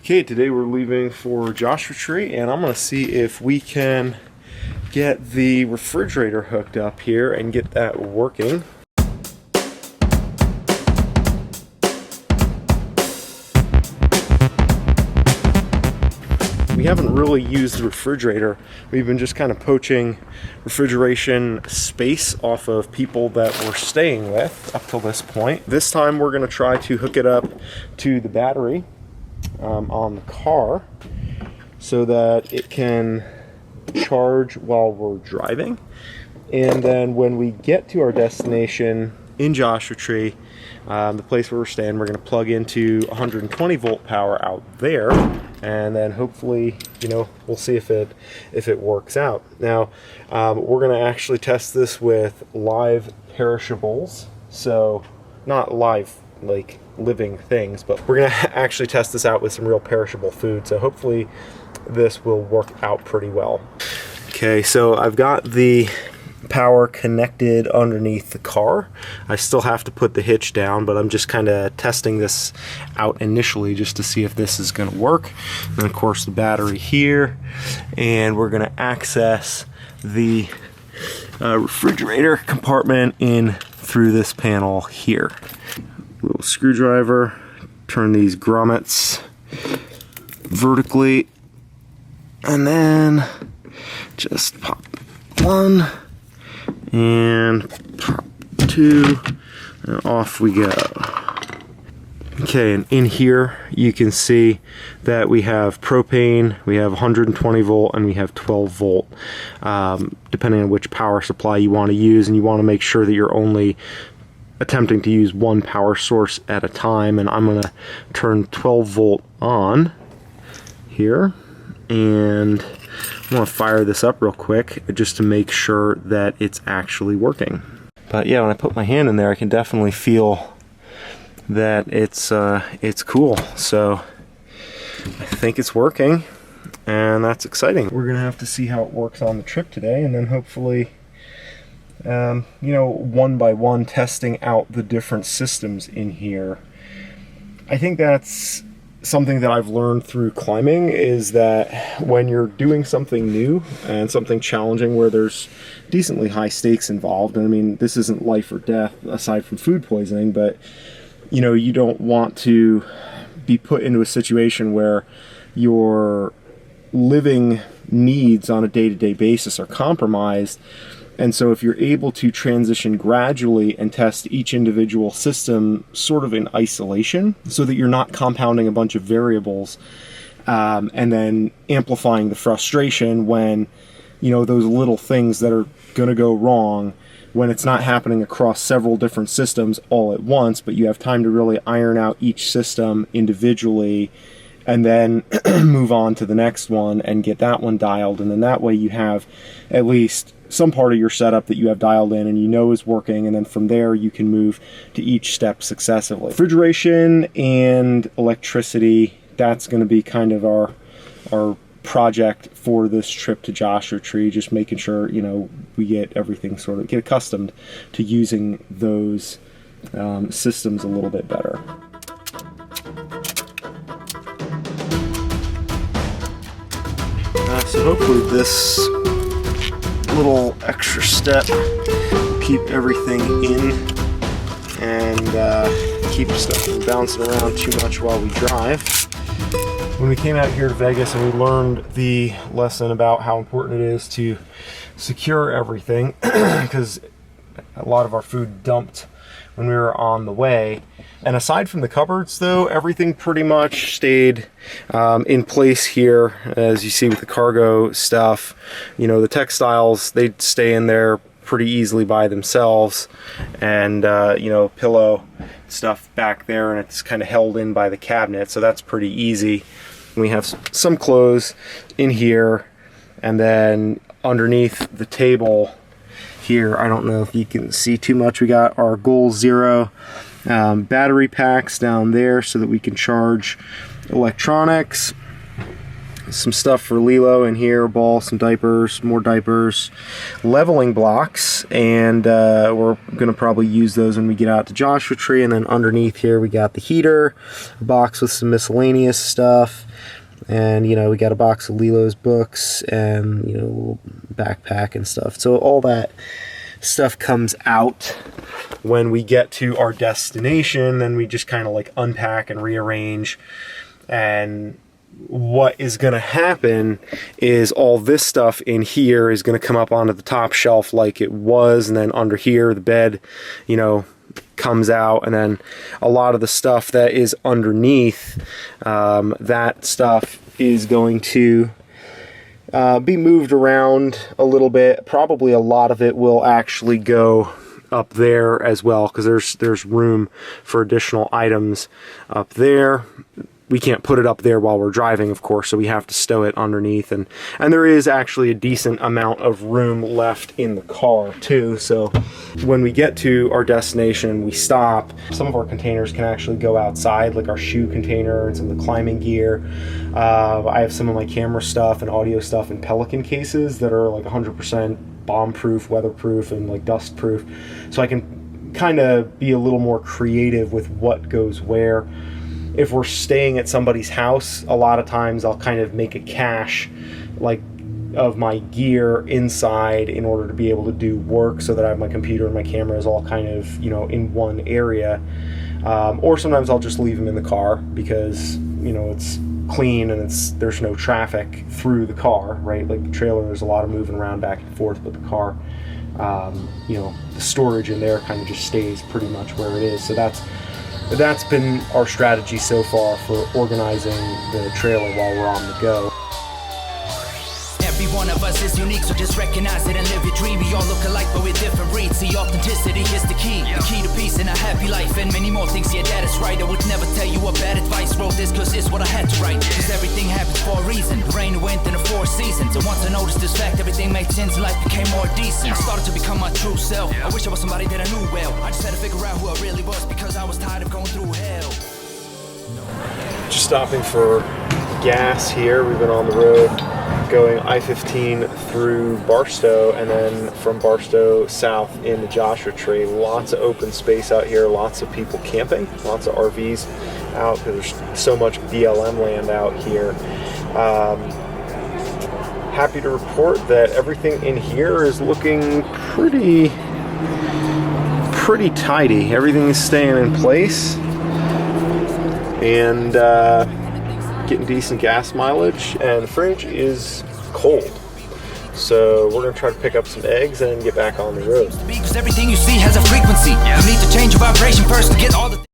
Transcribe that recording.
Okay, today we're leaving for Joshua Tree, and I'm going to see if we can get the refrigerator hooked up here and get that working. We haven't really used the refrigerator. We've been just kind of poaching refrigeration space off of people that we're staying with up till this point. This time we're going to try to hook it up to the battery on the car so that it can charge while we're driving. And then when we get to our destination in Joshua Tree, the place where we're staying, we're going to plug into 120 volt power out there, and then hopefully, we'll see if it works out. Now, we're going to actually test this with live perishables, so not live like living things, but we're going to actually test this out with some real perishable food, so hopefully this will work out pretty well. Okay, so I've got the power connected underneath the car. I still have to put the hitch down, but I'm just kind of testing this out initially just to see if this is going to work. And of course the battery here, and we're going to access the refrigerator compartment in through this panel here. Little screwdriver, turn these grommets vertically, and then just pop one and pop two, and off we go. Okay, and in here you can see that we have propane, we have 120 volt, and we have 12 volt, depending on which power supply you want to use, and you want to make sure that you're only attempting to use one power source at a time. And I'm going to turn 12 volt on here, and I want to fire this up real quick just to make sure that it's actually working. But yeah, when I put my hand in there, I can definitely feel that it's cool. So I think it's working, and that's exciting. We're gonna have to see how it works on the trip today, and then hopefully one by one testing out the different systems in here. I think that's something that I've learned through climbing, is that when you're doing something new and something challenging where there's decently high stakes involved, and I mean, this isn't life or death aside from food poisoning, but you don't want to be put into a situation where your living needs on a day-to-day basis are compromised. And so if you're able to transition gradually and test each individual system sort of in isolation so that you're not compounding a bunch of variables and then amplifying the frustration when, those little things that are going to go wrong, when it's not happening across several different systems all at once, but you have time to really iron out each system individually and then move on to the next one and get that one dialed. And then that way you have at least some part of your setup that you have dialed in and is working, and then from there you can move to each step successively. Refrigeration and electricity, that's going to be kind of our project for this trip to Joshua Tree, just making sure we get everything sort of get accustomed to using those systems a little bit better. So hopefully this little extra step keep everything in and keep stuff from bouncing around too much while we drive. When we came out here to Vegas and we learned the lesson about how important it is to secure everything, because a lot of our food dumped when we were on the way. And aside from the cupboards though, everything pretty much stayed in place here. As you see with the cargo stuff, the textiles, they'd stay in there pretty easily by themselves, and pillow stuff back there, and it's kind of held in by the cabinet, so that's pretty easy. We have some clothes in here, and then underneath the table here, I don't know if you can see too much, we got our Goal Zero battery packs down there so that we can charge electronics. some stuff for Lilo in here, a ball, some diapers, more diapers, leveling blocks, and we're going to probably use those when we get out to Joshua Tree. And then underneath here we got the heater, a box with some miscellaneous stuff, and you know, we got a box of Lilo's books and, you know, a little backpack and stuff. So all that stuff comes out when we get to our destination. Then we just kind of like unpack and rearrange. And what is going to happen is all this stuff in here is going to come up onto the top shelf like it was, and then under here the bed, you know, comes out, and then a lot of the stuff that is underneath, that stuff is going to be moved around a little bit. Probably a lot of it will actually go up there as well, because there's room for additional items up there. We can't put it up there while we're driving, of course, so we have to stow it underneath. And there is actually a decent amount of room left in the car too. So when we get to our destination, we stop. Some of our containers can actually go outside, like our shoe container and some of the climbing gear. I have some of my camera stuff and audio stuff in Pelican cases that are like 100% bomb-proof, weatherproof, and like dust-proof. So I can kind of be a little more creative with what goes where. If we're staying at somebody's house, a lot of times I'll kind of make a cache like of my gear inside in order to be able to do work, so that I have my computer and my cameras all kind of, you know, in one area. Or sometimes I'll just leave them in the car because, you know, it's clean and there's no traffic through the car, right? Like the trailer, there's a lot of moving around back and forth, but the car, you know, the storage in there kind of just stays pretty much where it is. So that's been our strategy so far for organizing the trailer while we're on the go. Every one of us is unique, so just recognize it and live your dream. We all look alike, but we're different breeds. See, authenticity is the key. The key to peace and a happy life, and many more things. Yeah, that is right. I would never tell you a bad advice. Wrote this cause it's what I had to write. Cause everything happens for a reason. The rain, the wind, and the four seasons. And once I noticed this fact, everything made sense and life became more decent. I started to become my true self. I wish I was somebody that I knew well. I just had to figure out who I really was, because I was tired of going through hell. Just stopping for gas here. We've been on the road going I-15 through Barstow, and then from Barstow south into Joshua Tree. Lots of open space out here, lots of people camping, lots of RVs out because there's so much BLM land out here. Happy to report that everything in here is looking pretty tidy. Everything is staying in place and getting decent gas mileage, and the fridge is cold. So we're going to try to pick up some eggs and get back on the road. Because everything you see has a frequency. You need to change your vibration first to get all the